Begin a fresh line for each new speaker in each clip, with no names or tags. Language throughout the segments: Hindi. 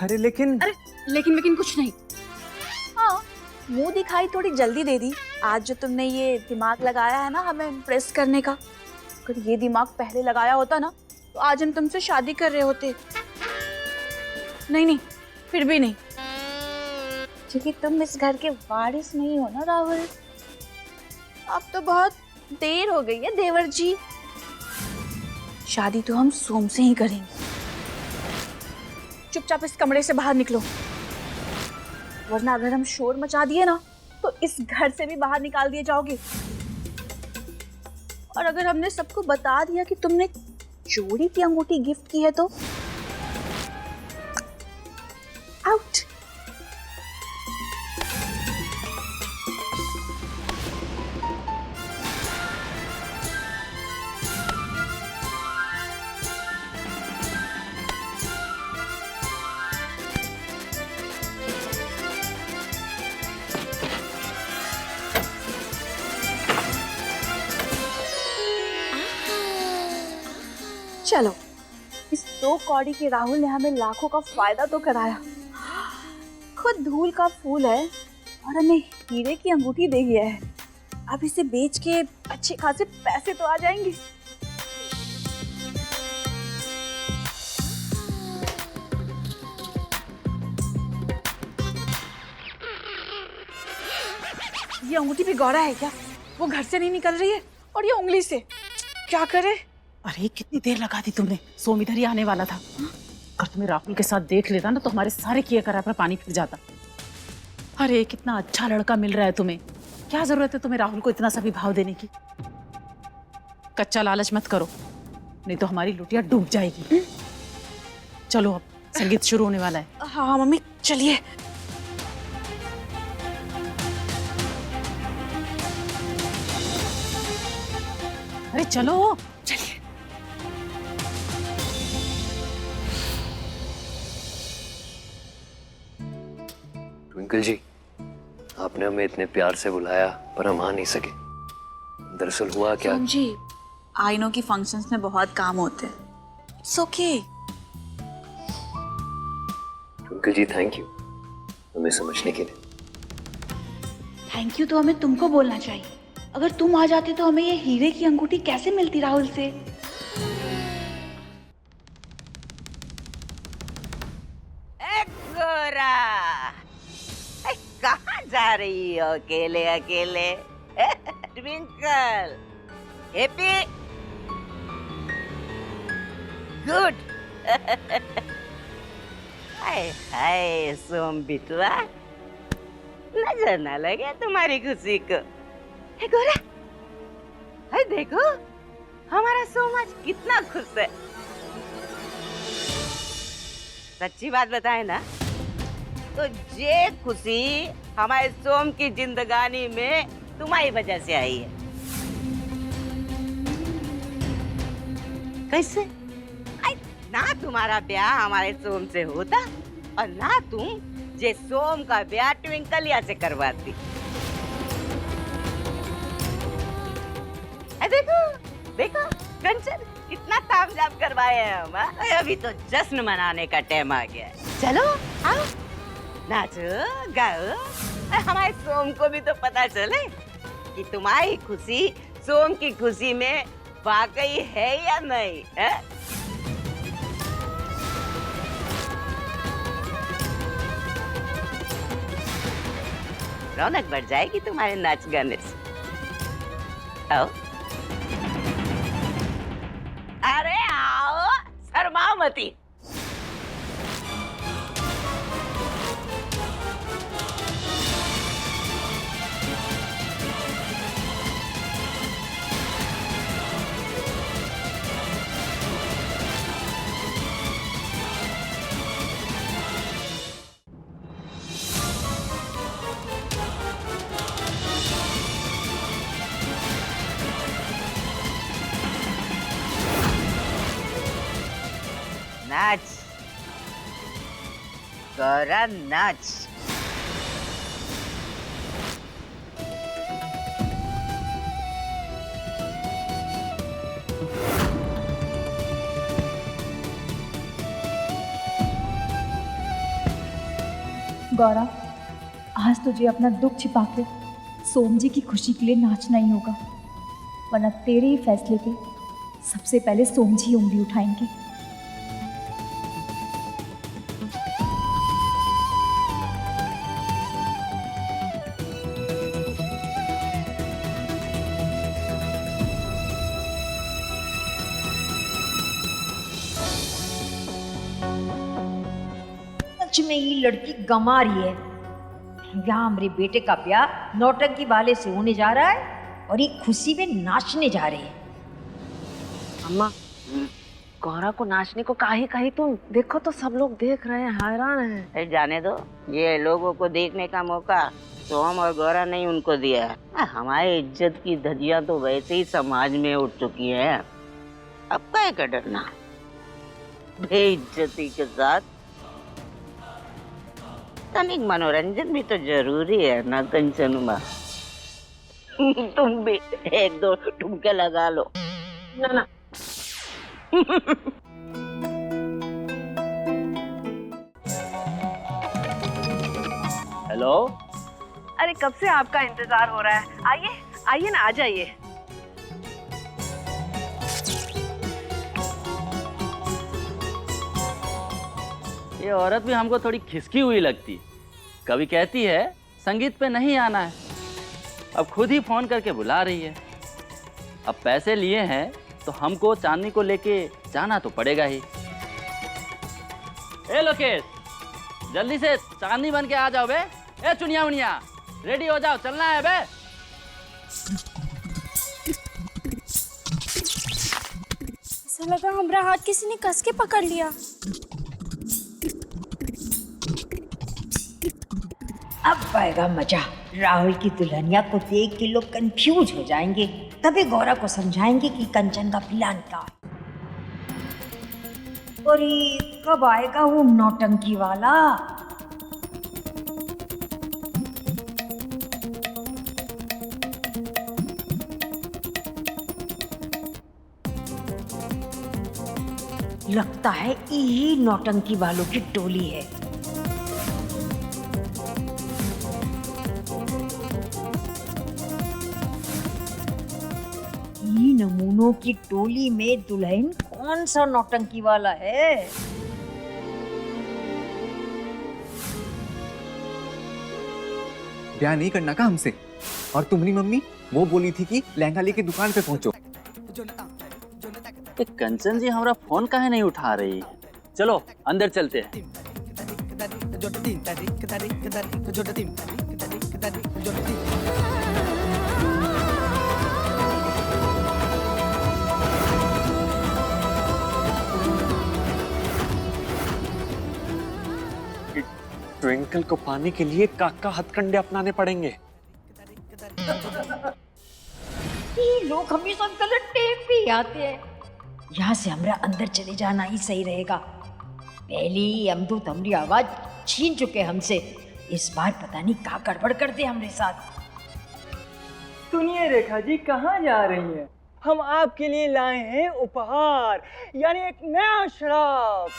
अरे लेकिन
लेकिन कुछ नहीं।
हाँ, मुंह दिखाई थोड़ी जल्दी दे दी। आज जो तुमने ये दिमाग लगाया है ना हमें इम्प्रेस करने का, अगर ये दिमाग पहले लगाया होता ना तो आज हम तुमसे शादी कर रहे होते। नहीं, फिर भी नहीं, क्योंकि तुम इस घर के वारिस नहीं हो ना राहुल। अब तो बहुत देर हो गई है देवर जी, शादी तो हम सोम से ही करेंगे। चुपचाप इस कमरे से बाहर निकलो, वरना अगर हम शोर मचा दिए ना तो इस घर से भी बाहर निकाल दिए जाओगे। और अगर हमने सबको बता दिया कि तुमने चोरी की अंगूठी गिफ्ट की है तो आउट। चलो, इस 2 कौड़ी के राहुल ने हमें लाखों का फायदा तो कराया। खुद धूल का फूल है और हमें हीरे की अंगूठी दे गया है। अब इसे बेच के अच्छे खासे पैसे तो आ जाएंगे। ये अंगूठी भी गौरा है क्या? वो घर से नहीं निकल रही है और ये उंगली से। क्या करे?
अरे कितनी देर लगा दी तुमने, सोम इधर ही आने वाला था। अगर तुम्हें राहुल के साथ देख लेता ना तो हमारे सारे किए करा पर पानी फिर जाता। अरे कितना अच्छा लड़का मिल रहा है तुम्हें, क्या जरूरत है तुम्हें राहुल को इतना सा भी भाव देने की। कच्चा लालच मत करो, नहीं तो हमारी लुटिया डूब जाएगी। चलो अब संगीत शुरू होने वाला है।
हाँ मम्मी चलिए।
अरे चलो
चलिए।
ट्विंकल जी, आपने हमें इतने प्यार से बुलाया पर हम आ नहीं सके। दरअसल हुआ क्या
जी, आईनो की फंक्शंस में बहुत काम होते हैं। It's okay.
Twinkle ji, thank you हमें समझने के लिए।
थैंक यू तो हमें तुमको बोलना चाहिए। अगर तुम आ जाते तो हमें ये हीरे की अंगूठी कैसे मिलती राहुल से?
गोरा, कहाँ जा रही हो अकेले अकेले? Twinkle, happy, good. हाय हाय सोम बिटुआ, नजर ना लगे तुम्हारी खुशी को। हे गोरा, हाय देखो हमारा सोम आज कितना खुश है। सच्ची बात बताए ना तो ये खुशी हमारे सोम की जिंदगानी में तुम्हारी वजह से आई है। कैसे? ना तुम्हारा ब्याह हमारे सोम से होता और ना तुम जे सोम का ब्याह ट्विंकलिया से करवाती। देखो देखो कंचन, कितना तामझाम करवाए हैं हम। अभी तो जश्न मनाने का टाइम आ गया है। चलो आओ, नाचो गाओ, हमारे सोम को भी तो पता चले कि तुम्हारी खुशी सोम की खुशी में वाकई है या नहीं है? रौनक बढ़ जाएगी तुम्हारे नाच गाने से। आओ, अरे आओ, शर्माओ मती। नाच गौरा, नाच।
गौरा, आज तुझे अपना दुख छिपा के सोम जी की खुशी के लिए नाचना ही होगा, वरना तेरे ही फैसले पे सबसे पहले सोम जी उंगली उठाएंगे।
सच में ये लड़की गंवा रही है। यहाँ मेरे बेटे का ब्याह नौटंकी वाले से होने जा रहा है और ये खुशी में नाचने जा रहे हैं।
अम्मा, गौरा को नाचने को काहे कही तुम? देखो तो सब लोग देख रहे हैं, हैरान हैं। जाने दो, ये लोगों को देखने का मौका सोम और गौरा नहीं उनको दिया है। हमारी इज्जत की धज्जियां तो वैसे ही समाज में उठ चुकी हैं। अब काहे का डरना? बेइज्जती के साथ तनिक मनोरंजन भी तो जरूरी है ना कंचनुमा। तुम भी एक दो ठुमके लगा लो ना।
हेलो,
अरे कब से आपका इंतजार हो रहा है, आइए आइए ना, आ जाइए।
ये औरत भी हमको थोड़ी खिसकी हुई लगती है। कभी कहती है संगीत पे नहीं आना है, अब खुद ही फोन करके बुला रही है। अब पैसे लिए हैं तो हमको चांदनी को लेके जाना तो पड़ेगा ही। ए लोकेश, जल्दी से चांदनी बन के आ जाओ बे। ए चुनिया मुनिया, रेडी हो जाओ, चलना है बे।
ऐसा लगा हमारा हाथ किसी ने कस के पकड़ लिया।
अब आएगा मजा। राहुल की दुल्हनिया को देख के लोग कंफ्यूज हो जाएंगे, तभी गौरा को समझाएंगे कि कंचन का प्लान क्या है। और ये कब आएगा वो नौटंकी वाला? लगता है यही नौटंकी वालों की टोली है। ये नमूनों की टोली में दुल्हन कौन सा नौटंकी वाला है?
ब्याह नहीं करना का हमसे? और तुम्हारी मम्मी वो बोली थी कि लहंगा लेके दुकान पे पहुंचो।
कंचन जी हमारा फोन काहे नहीं उठा रही? चलो अंदर चलते हैं।
ट्विंकल को पाने के लिए काका हथकंडे अपनाने पड़ेंगे।
ये लोग हमेशा गलत टाइम पे ही आते हैं। यहाँ से हमरा अंदर चले जाना ही सही रहेगा। पहले ही अमदूत हमारी आवाज छीन चुके हमसे, इस बार पता नहीं क्या गड़बड़ कर दे हमारे साथ।
सुनिए रेखा जी, कहाँ जा रही हैं? हम आपके लिए लाए हैं उपहार, यानी एक नया श्राप।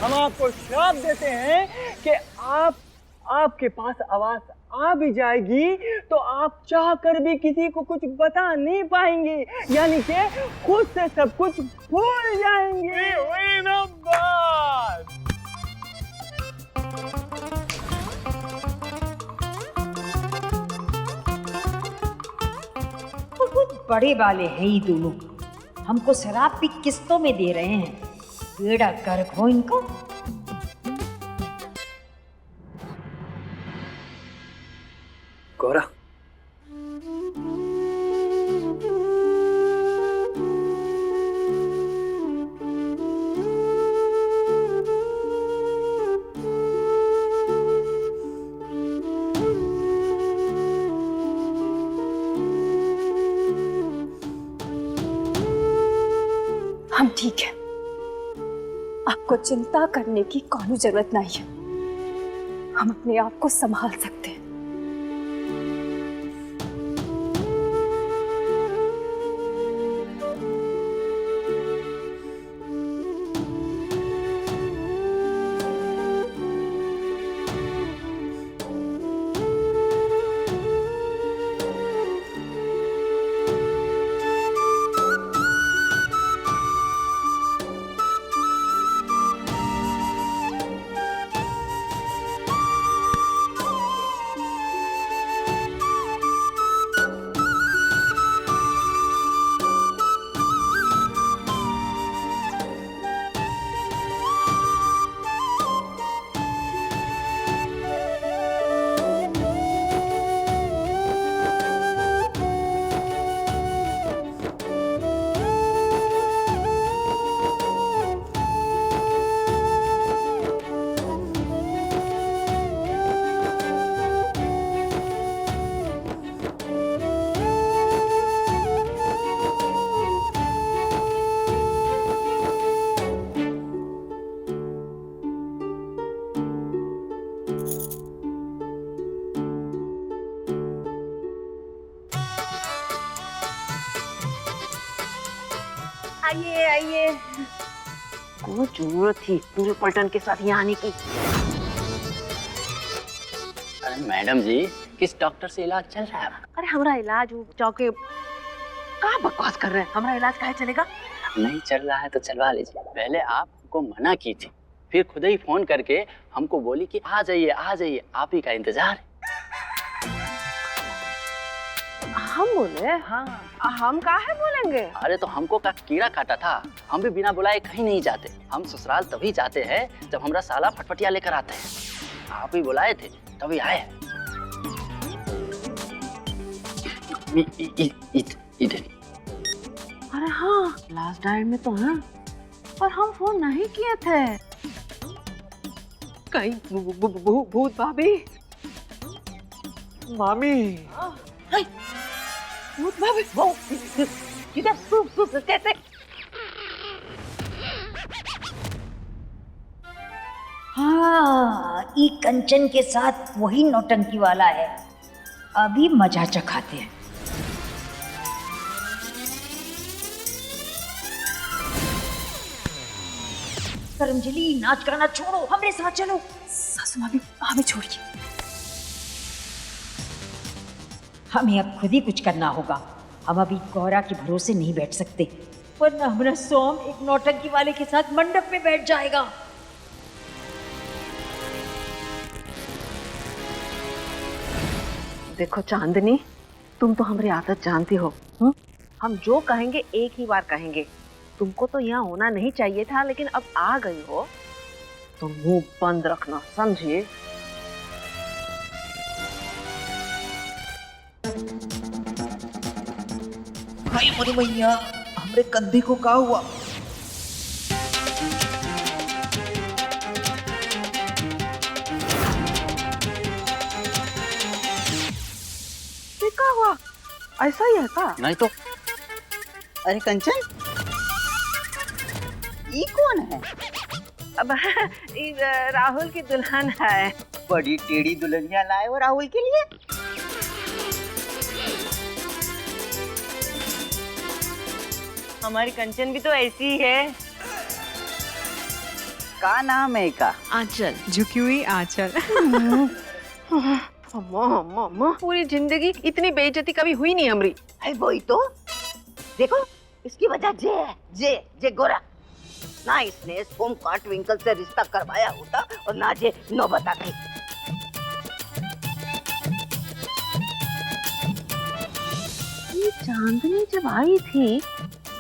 हम आपको श्राप देते हैं कि आपके पास आवाज आ भी जाएगी तो आप चाह कर भी किसी को कुछ बता नहीं पाएंगे, यानी कि खुद से सब कुछ भूल जाएंगे। वही ना बात।
बहुत बड़े वाले हैं ये दोनों, हमको शराब भी किस्तों में दे रहे हैं। बेड़ा गर्क हो इनको।
गौरा,
हम ठीक है, आपको चिंता करने की कोई जरूरत नहीं है। हम अपने आप को संभाल सकते हैं।
आइए आइए। कोई जरूरत थी पूरे पलटन के साथ यहाँ आने की?
अरे मैडम जी, किस डॉक्टर से इलाज चल रहा है?
अरे हमारा इलाज वो चौके कहाँ बकवास कर रहे हैं? हमारा इलाज काहे चलेगा?
नहीं चल रहा है तो चलवा लीजिए। पहले आपको मना की थी, फिर खुद ही फोन करके हमको बोली कि आ जाइए, आप ही का इंतजार है।
हम बोले? हाँ। हम काहे बोलेंगे?
अरे तो हमको का कीड़ा काटा था, हम भी बिना बुलाए कहीं नहीं जाते। हम ससुराल तभी जाते हैं जब हमरा साला फटफटिया लेकर आते हैं। आप ही बुलाए थे तभी आए। इधर।
अरे हाँ, लास्ट डाइट में तो है, पर हम फोन नहीं किए थे। कहीं भूत भाभी?
मामी
भूत भाभी वो किधर? सूप कैसे?
हाँ, ई कंचन के साथ वही नौटंकी वाला है। अभी मजा चखाते हैं। करमजली, नाच गाना छोड़ो, हमरे साथ चलो।
सासू माँ भी हमें छोड़िए।
हमें अब खुद ही कुछ करना होगा। हम अभी गौरा के भरोसे नहीं बैठ सकते, वरना हमारा सोम एक नौटंकी वाले के साथ मंडप में बैठ जाएगा।
देखो चांदनी, तुम तो हमारी आदत जानती हो। हम जो कहेंगे एक ही बार कहेंगे। तुमको तो यहाँ होना नहीं चाहिए था, लेकिन अब आ गई हो तो मुंह बंद रखना, समझिए?
हाय मोरी मैया, हमरे कंधे को का हुआ?
क्या हुआ? ऐसा ही है का?
नहीं तो।
अरे कंचन, ये कौन है? अब राहुल की दुल्हन है।
बड़ी टेढ़ी दुल्हनिया लाए हो राहुल के लिए?
हमारी कंचन भी तो ऐसी ही है।
का नाम है का?
आंचल।
झुकी हुई आंचल।
अम्मा, पूरी जिंदगी इतनी बेइज्जती कभी हुई नहीं हमारी।
है वही तो। देखो, इसकी वजह जे गोरा। ना इसने सोम का ट्विंकल से रिश्ता करवाया होता और ना जे नौबत आती।
ये चांदनी जब आई थी,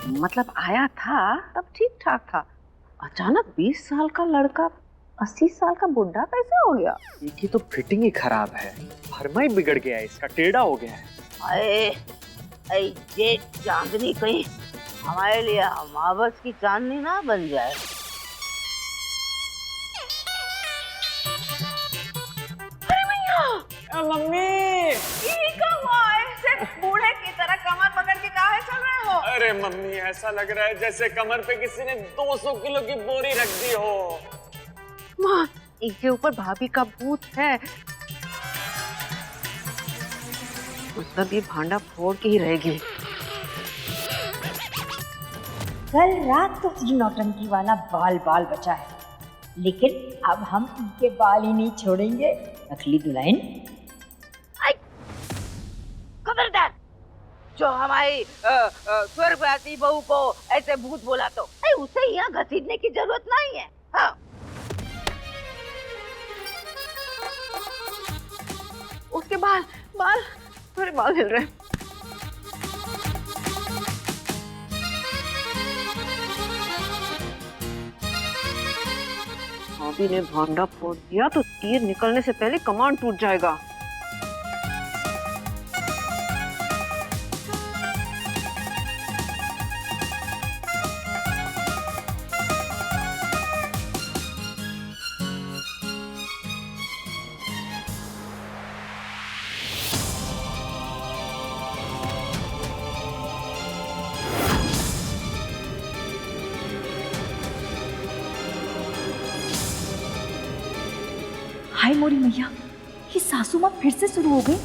मतलब आया था, तब ठीक ठाक था। अचानक 20 साल का लड़का 80 साल का बुढ़ा कैसे हो गया?
इनकी तो फिटिंग ही खराब है, फरमा ही बिगड़ गया है, इसका टेढ़ा हो गया है।
अरे ये चांदनी कहीं हमारे लिए अमावस की चांदनी ना बन जाए।
मम्मी,
बूढ़े की तरह कमर पकड़ के काहे चल रहे हो?
अरे मम्मी, ऐसा लग रहा है जैसे कमर पे किसी ने 200 किलो की बोरी रख दी हो।
माँ, इनके ऊपर भाभी का भूत है। मतलब ये भांडा फोड़ के ही रहेगी।
कल रात तो ये नौटंकी वाला बाल बचा है, लेकिन अब हम इनके बाल ही नहीं छोड़ेंगे। नकली दुल्हन,
खबरदार, जो हमारी स्वर्गवासी बहू को ऐसे भूत बोला तो उसे यहाँ घसीटने की जरूरत नहीं है। हाँ।
उसके बाल थोड़े बाल हिल रहे हैं। भाभी ने भांडा फोड़ दिया तो तीर निकलने से पहले कमान टूट जाएगा।
हाय मोरी मैया, ये सासू माँ फिर से शुरू हो गई।